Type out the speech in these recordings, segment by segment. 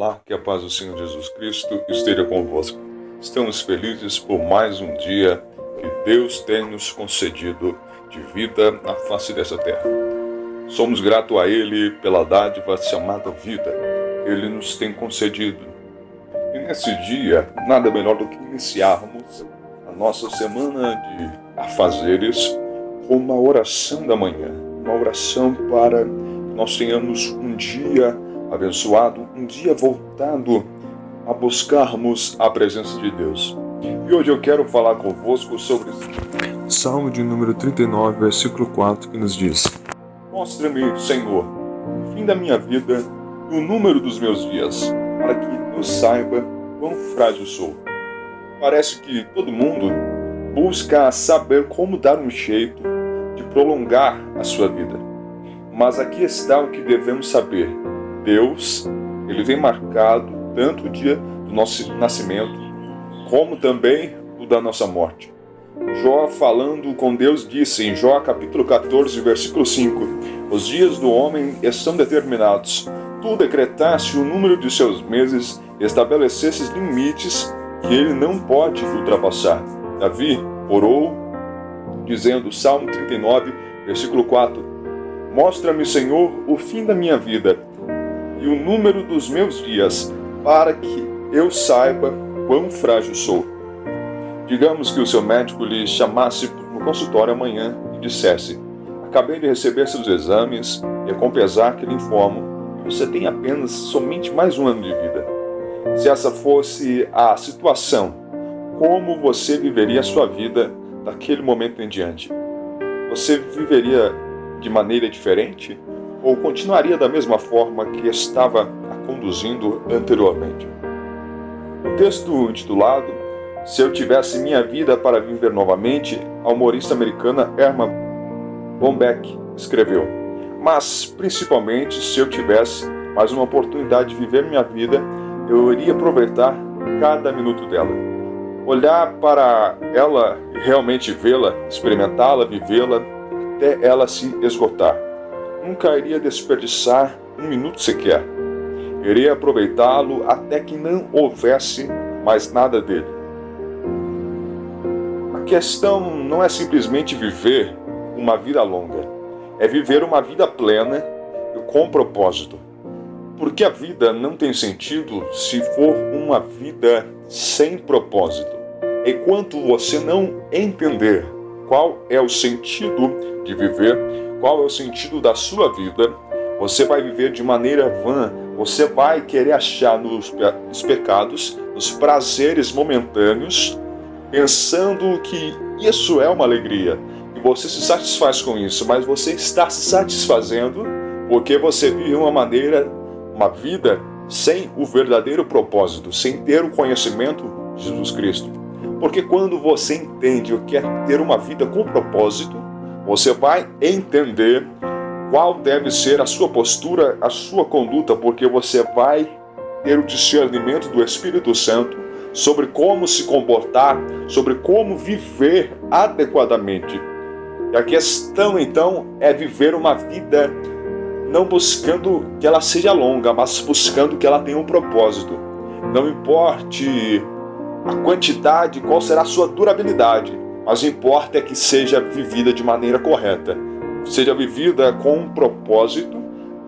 Olá, que a paz do Senhor Jesus Cristo esteja convosco. Estamos felizes por mais um dia que Deus tem nos concedido de vida na face dessa terra. Somos gratos a Ele pela dádiva chamada vida que Ele nos tem concedido. E nesse dia, nada melhor do que iniciarmos a nossa semana de afazeres com uma oração da manhã. Uma oração para que nós tenhamos um dia abençoado, um dia voltado a buscarmos a presença de Deus. E hoje eu quero falar convosco sobre Salmo de número 39, versículo 4, que nos diz: Mostra-me, Senhor, o fim da minha vida e o número dos meus dias, para que eu saiba quão frágil sou. Parece que todo mundo busca saber como dar um jeito de prolongar a sua vida. Mas aqui está o que devemos saber. Deus, Ele vem marcado tanto o dia do nosso nascimento, como também o da nossa morte. Jó, falando com Deus, disse em Jó capítulo 14, versículo 5: Os dias do homem estão determinados. Tu decretaste o número de seus meses, estabelecestes limites que ele não pode ultrapassar. Davi orou, dizendo, Salmo 39, versículo 4: Mostra-me, Senhor, o fim da minha vida e o número dos meus dias, para que eu saiba quão frágil sou. Digamos que o seu médico lhe chamasse no consultório amanhã e dissesse: acabei de receber seus exames e é com pesar que lhe informo que você tem apenas somente mais um ano de vida. Se essa fosse a situação, como você viveria a sua vida daquele momento em diante? Você viveria de maneira diferente? Ou continuaria da mesma forma que estava a conduzindo anteriormente? O texto intitulado Se eu tivesse minha vida para viver novamente, a humorista americana Erma Bombeck escreveu: mas principalmente se eu tivesse mais uma oportunidade de viver minha vida, eu iria aproveitar cada minuto dela. Olhar para ela e realmente vê-la, experimentá-la, vivê-la, até ela se esgotar. Nunca iria desperdiçar um minuto sequer. Iria aproveitá-lo até que não houvesse mais nada dele. A questão não é simplesmente viver uma vida longa. É viver uma vida plena e com propósito. Porque a vida não tem sentido se for uma vida sem propósito. Enquanto você não entender qual é o sentido de viver, qual é o sentido da sua vida, você vai viver de maneira vã, você vai querer achar nos pecados, nos prazeres momentâneos, pensando que isso é uma alegria, e você se satisfaz com isso, mas você está se satisfazendo porque você vive uma vida sem o verdadeiro propósito, sem ter o conhecimento de Jesus Cristo. Porque quando você entende o que é ter uma vida com propósito, você vai entender qual deve ser a sua postura, a sua conduta, porque você vai ter o discernimento do Espírito Santo sobre como se comportar, sobre como viver adequadamente. E a questão, então, é viver uma vida não buscando que ela seja longa, mas buscando que ela tenha um propósito. Não importe a quantidade, qual será a sua durabilidade, mas o que importa é que seja vivida de maneira correta, seja vivida com um propósito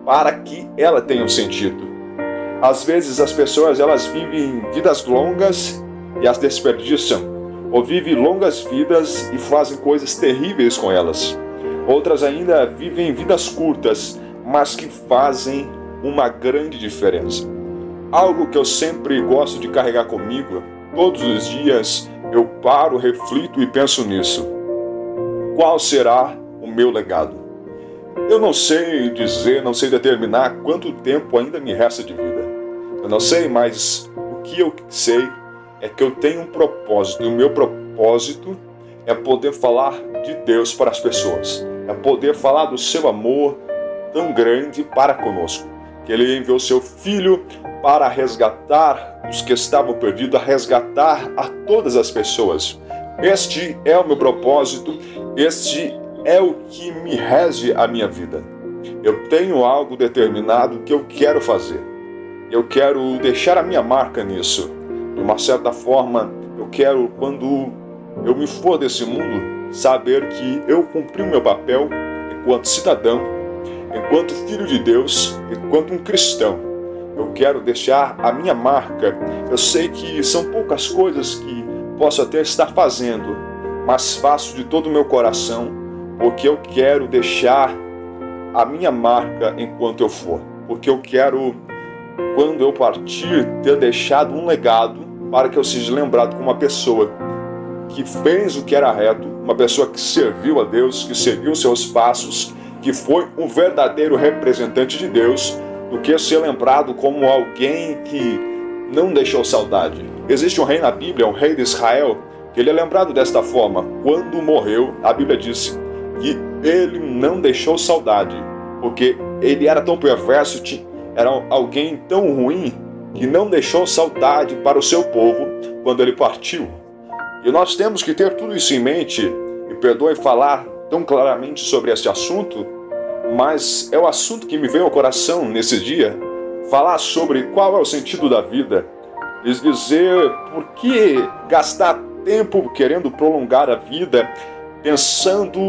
para que ela tenha um sentido. Às vezes as pessoas elas vivem vidas longas e as desperdiçam, ou vivem longas vidas e fazem coisas terríveis com elas. Outras ainda vivem vidas curtas, mas que fazem uma grande diferença. Algo que eu sempre gosto de carregar comigo, todos os dias eu paro, reflito e penso nisso. Qual será o meu legado? Eu não sei dizer, não sei determinar quanto tempo ainda me resta de vida. Eu não sei, mas o que eu sei é que eu tenho um propósito. E o meu propósito é poder falar de Deus para as pessoas. É poder falar do seu amor tão grande para conosco. Que Ele enviou seu Filho para resgatar os que estavam perdidos, a resgatar a todas as pessoas. Este é o meu propósito, este é o que me rege a minha vida. Eu tenho algo determinado que eu quero fazer. Eu quero deixar a minha marca nisso. De uma certa forma, eu quero, quando eu me for desse mundo, saber que eu cumpri o meu papel enquanto cidadão, enquanto filho de Deus, enquanto um cristão. Eu quero deixar a minha marca. Eu sei que são poucas coisas que posso até estar fazendo, mas faço de todo o meu coração, porque eu quero deixar a minha marca enquanto eu for. Porque eu quero, quando eu partir, ter deixado um legado para que eu seja lembrado como uma pessoa que fez o que era reto, uma pessoa que serviu a Deus, que seguiu seus passos, que foi um verdadeiro representante de Deus, do que ser lembrado como alguém que não deixou saudade. Existe um rei na Bíblia, um rei de Israel, que ele é lembrado desta forma. Quando morreu, a Bíblia disse que ele não deixou saudade, porque ele era tão perverso, era alguém tão ruim, que não deixou saudade para o seu povo quando ele partiu. E nós temos que ter tudo isso em mente, e perdoe falar tão claramente sobre esse assunto, mas é o assunto que me veio ao coração nesse dia, falar sobre qual é o sentido da vida, lhes dizer por que gastar tempo querendo prolongar a vida, pensando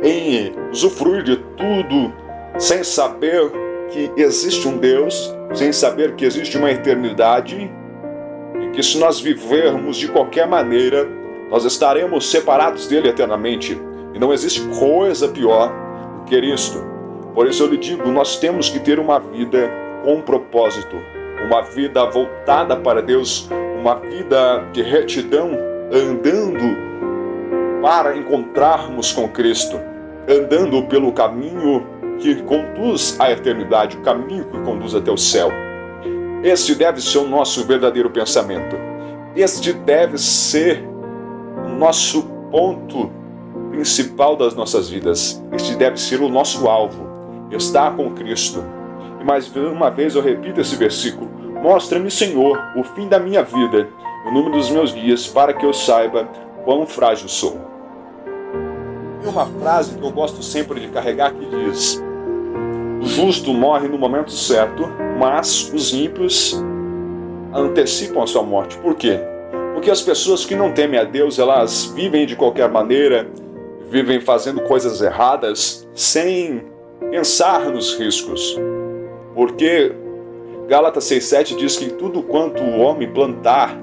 em usufruir de tudo, sem saber que existe um Deus, sem saber que existe uma eternidade, e que se nós vivermos de qualquer maneira, nós estaremos separados dele eternamente, e não existe coisa pior do que isto. Por isso eu lhe digo, nós temos que ter uma vida com um propósito, uma vida voltada para Deus, uma vida de retidão, andando para encontrarmos com Cristo, andando pelo caminho que conduz à eternidade, o caminho que conduz até o céu. Este deve ser o nosso verdadeiro pensamento. Este deve ser o nosso ponto principal das nossas vidas. Este deve ser o nosso alvo, estar com Cristo. E mais uma vez eu repito esse versículo: mostra-me, Senhor, o fim da minha vida, o número dos meus dias, para que eu saiba quão frágil sou. Tem uma frase que eu gosto sempre de carregar que diz: o justo morre no momento certo, mas os ímpios antecipam a sua morte. Por quê? Porque as pessoas que não temem a Deus, elas vivem de qualquer maneira, vivem fazendo coisas erradas, sem pensar nos riscos. Porque Gálatas 6,7 diz que tudo quanto o homem plantar,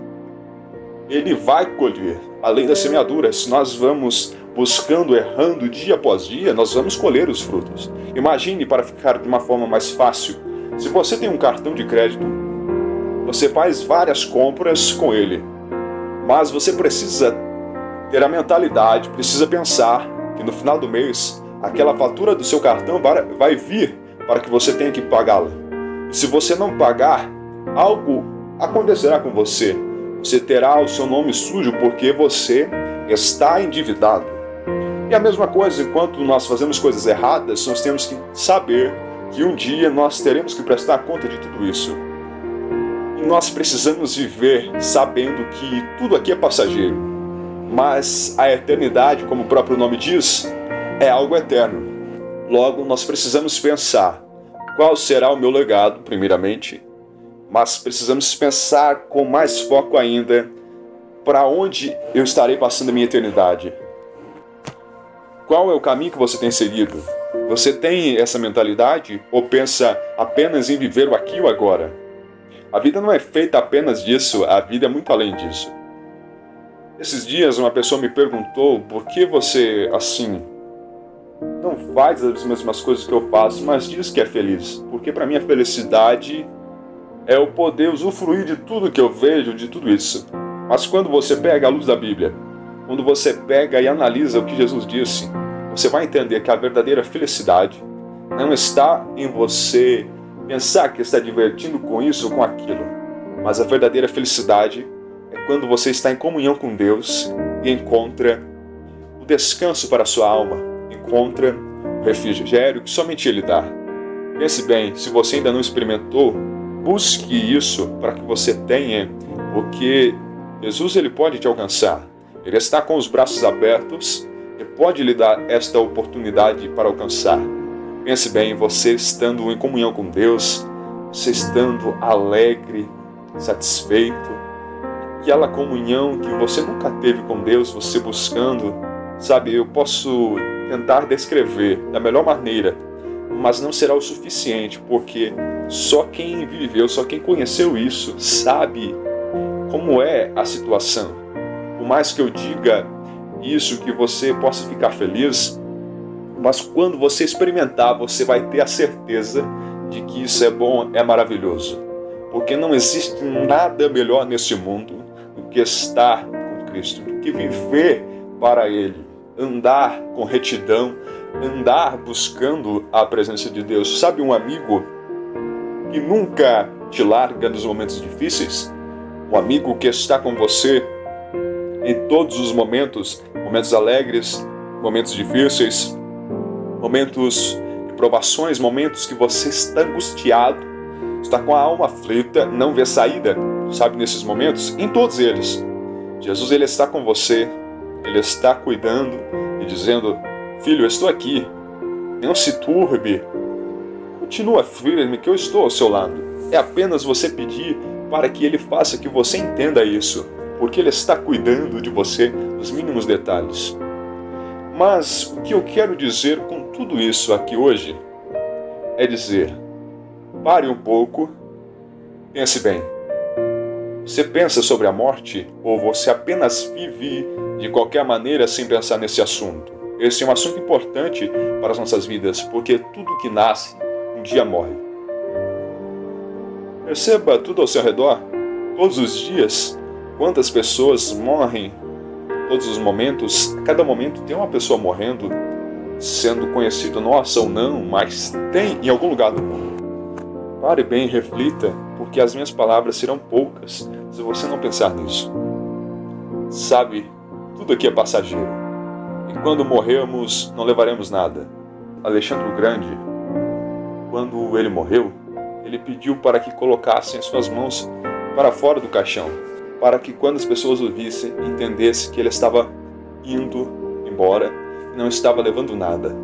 ele vai colher. Além da semeadura, se nós vamos buscando, errando dia após dia, nós vamos colher os frutos. Imagine, para ficar de uma forma mais fácil, se você tem um cartão de crédito, você faz várias compras com ele, mas você precisa ter a mentalidade, precisa pensar que no final do mês, aquela fatura do seu cartão vai vir para que você tenha que pagá-la. E se você não pagar, algo acontecerá com você. Você terá o seu nome sujo porque você está endividado. E a mesma coisa, enquanto nós fazemos coisas erradas, nós temos que saber que um dia nós teremos que prestar conta de tudo isso. E nós precisamos viver sabendo que tudo aqui é passageiro, mas a eternidade, como o próprio nome diz, é algo eterno. Logo, nós precisamos pensar qual será o meu legado, primeiramente, mas precisamos pensar com mais foco ainda para onde eu estarei passando a minha eternidade. Qual é o caminho que você tem seguido? Você tem essa mentalidade ou pensa apenas em viver o aqui e o agora? A vida não é feita apenas disso, a vida é muito além disso. Esses dias uma pessoa me perguntou por que você, assim, não faz as mesmas coisas que eu faço, mas diz que é feliz. Porque para mim a felicidade é o poder usufruir de tudo que eu vejo, de tudo isso. Mas quando você pega a luz da Bíblia, quando você pega e analisa o que Jesus disse, você vai entender que a verdadeira felicidade não está em você pensar que está divertindo com isso ou com aquilo, mas a verdadeira felicidade é quando você está em comunhão com Deus e encontra o descanso para a sua alma, encontra o refrigério que somente Ele dá. Pense bem, se você ainda não experimentou, busque isso para que você tenha, porque Jesus ele pode te alcançar. Ele está com os braços abertos e pode lhe dar esta oportunidade para alcançar. Pense bem, você estando em comunhão com Deus, você estando alegre, satisfeito, aquela comunhão que você nunca teve com Deus, você buscando, sabe, eu posso tentar descrever da melhor maneira, mas não será o suficiente, porque só quem viveu, só quem conheceu isso, sabe como é a situação. Por mais que eu diga isso, que você possa ficar feliz, mas quando você experimentar, você vai ter a certeza de que isso é bom, é maravilhoso. Porque não existe nada melhor nesse mundo do que estar com Cristo, do que viver para Ele, andar com retidão, andar buscando a presença de Deus. Sabe, um amigo que nunca te larga nos momentos difíceis? Um amigo que está com você em todos os momentos, momentos alegres, momentos difíceis, momentos de provações, momentos que você está angustiado, está com a alma aflita, não vê saída, sabe, nesses momentos, em todos eles. Jesus, Ele está com você, Ele está cuidando e dizendo: filho, eu estou aqui, não se turbe, continua firme que eu estou ao seu lado. É apenas você pedir para que Ele faça que você entenda isso, porque Ele está cuidando de você nos mínimos detalhes. Mas o que eu quero dizer com tudo isso aqui hoje é dizer: pare um pouco, pense bem. Você pensa sobre a morte ou você apenas vive de qualquer maneira sem pensar nesse assunto? Esse é um assunto importante para as nossas vidas, porque tudo que nasce um dia morre. Perceba tudo ao seu redor, todos os dias, quantas pessoas morrem, todos os momentos, a cada momento tem uma pessoa morrendo, sendo conhecido, nossa ou não, mas tem em algum lugar do mundo. Pare bem e reflita, porque as minhas palavras serão poucas se você não pensar nisso. Sabe, tudo aqui é passageiro. E quando morrermos, não levaremos nada. Alexandre o Grande, quando ele morreu, ele pediu para que colocassem as suas mãos para fora do caixão, para que quando as pessoas o vissem, entendessem que ele estava indo embora e não estava levando nada.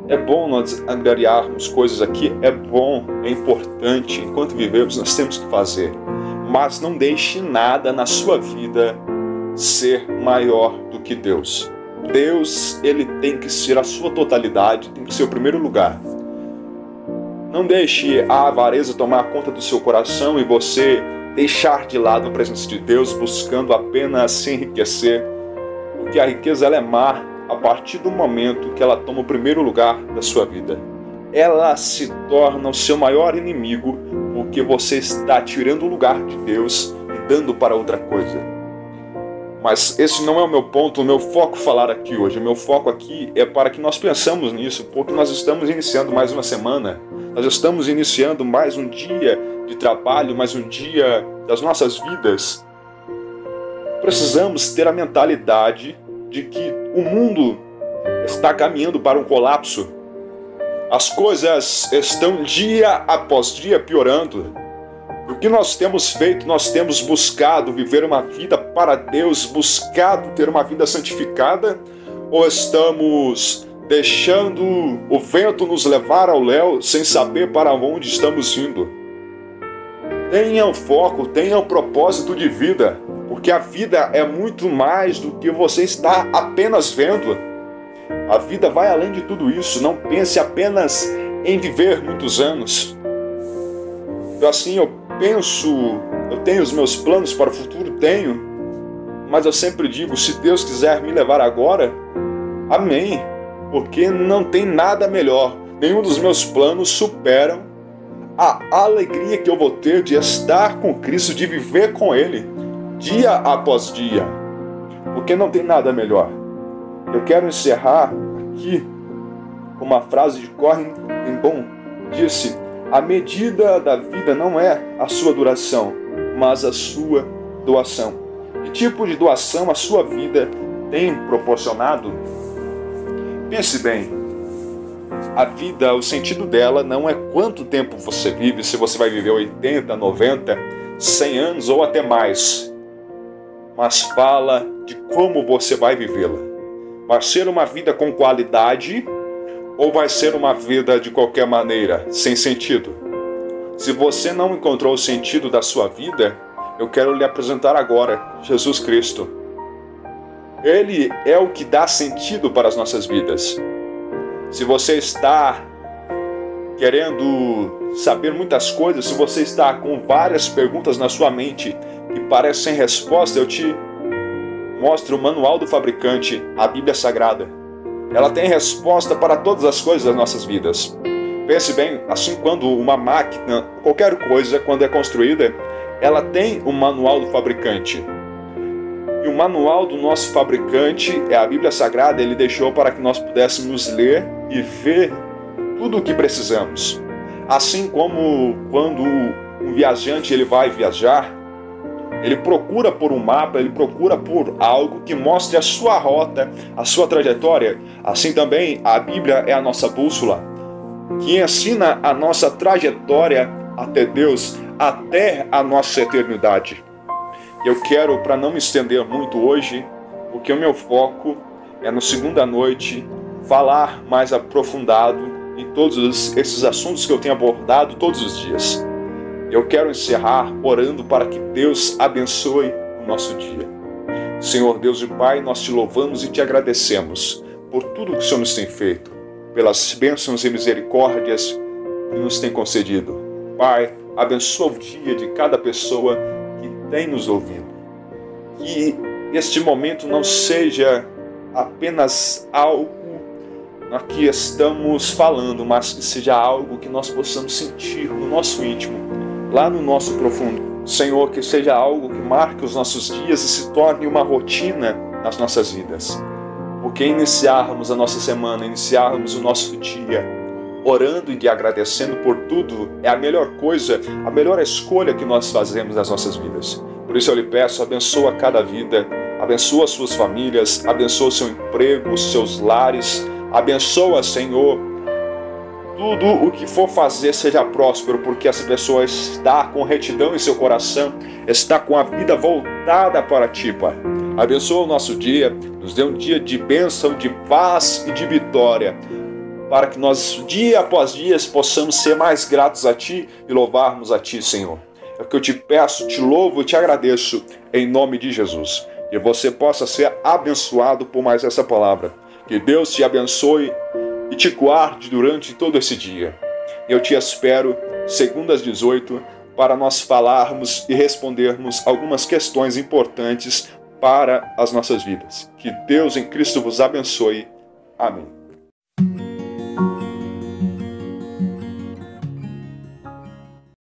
É bom nós angariarmos coisas aqui, é bom, é importante, enquanto vivemos nós temos que fazer, mas não deixe nada na sua vida ser maior do que Deus. Deus, Ele tem que ser a sua totalidade, tem que ser o primeiro lugar. Não deixe a avareza tomar conta do seu coração e você deixar de lado a presença de Deus, buscando apenas se enriquecer, porque a riqueza ela é má a partir do momento que ela toma o primeiro lugar da sua vida. Ela se torna o seu maior inimigo, porque você está tirando o lugar de Deus e dando para outra coisa. Mas esse não é o meu ponto, o meu foco falar aqui hoje. O meu foco aqui é para que nós pensamos nisso, porque nós estamos iniciando mais uma semana, nós estamos iniciando mais um dia de trabalho, mais um dia das nossas vidas. Precisamos ter a mentalidade de que o mundo está caminhando para um colapso. As coisas estão dia após dia piorando. O que nós temos feito? Nós temos buscado viver uma vida para Deus, buscado ter uma vida santificada, ou estamos deixando o vento nos levar ao léu sem saber para onde estamos indo? Tenha um foco, tenha um propósito de vida, porque a vida é muito mais do que você está apenas vendo. A vida vai além de tudo isso. Não pense apenas em viver muitos anos. Então, assim, eu tenho os meus planos para o futuro, tenho, mas eu sempre digo, se Deus quiser me levar agora, amém, porque não tem nada melhor. Nenhum dos meus planos superam a alegria que eu vou ter de estar com Cristo, de viver com Ele, dia após dia, porque não tem nada melhor. Eu quero encerrar aqui com uma frase de Corrie ten Boom, disse: a medida da vida não é a sua duração, mas a sua doação. Que tipo de doação a sua vida tem proporcionado? Pense bem, a vida, o sentido dela não é quanto tempo você vive, se você vai viver 80, 90, 100 anos ou até mais, mas fala de como você vai vivê-la. Vai ser uma vida com qualidade ou vai ser uma vida de qualquer maneira, sem sentido? Se você não encontrou o sentido da sua vida, eu quero lhe apresentar agora Jesus Cristo. Ele é o que dá sentido para as nossas vidas. Se você está querendo saber muitas coisas, se você está com várias perguntas na sua mente e parece sem resposta, eu te mostro o manual do fabricante, a Bíblia Sagrada. Ela tem resposta para todas as coisas das nossas vidas. Pense bem, assim quando uma máquina, qualquer coisa, quando é construída, ela tem um manual do fabricante. E o manual do nosso fabricante é a Bíblia Sagrada. Ele deixou para que nós pudéssemos ler e ver tudo o que precisamos. Assim como quando um viajante ele vai viajar, ele procura por um mapa, ele procura por algo que mostre a sua rota, a sua trajetória. Assim também a Bíblia é a nossa bússola, que ensina a nossa trajetória até Deus, até a nossa eternidade. Eu quero, para não me estender muito hoje, porque o meu foco é no segunda noite, falar mais aprofundado em todos esses assuntos que eu tenho abordado todos os dias. Eu quero encerrar orando para que Deus abençoe o nosso dia. Senhor Deus e Pai, nós te louvamos e te agradecemos por tudo que o Senhor nos tem feito, pelas bênçãos e misericórdias que nos tem concedido. Pai, abençoa o dia de cada pessoa que tem nos ouvido. Que este momento não seja apenas algo na que estamos falando, mas que seja algo que nós possamos sentir no nosso íntimo, lá no nosso profundo. Senhor, que seja algo que marque os nossos dias e se torne uma rotina nas nossas vidas. Porque iniciarmos a nossa semana, iniciarmos o nosso dia, orando e te agradecendo por tudo, é a melhor coisa, a melhor escolha que nós fazemos nas nossas vidas. Por isso eu lhe peço, abençoa cada vida, abençoa as suas famílias, abençoa o seu emprego, os seus lares, abençoa, Senhor, tudo o que for fazer seja próspero, porque essa pessoa está com retidão em seu coração, está com a vida voltada para ti, Pai. Abençoa o nosso dia, nos dê um dia de bênção, de paz e de vitória, para que nós, dia após dia, possamos ser mais gratos a Ti e louvarmos a Ti, Senhor. É o que eu te peço, te louvo e te agradeço, em nome de Jesus. Que você possa ser abençoado por mais essa palavra. Que Deus te abençoe e te guarde durante todo esse dia. Eu te espero, segunda às 18, para nós falarmos e respondermos algumas questões importantes para as nossas vidas. Que Deus em Cristo vos abençoe. Amém.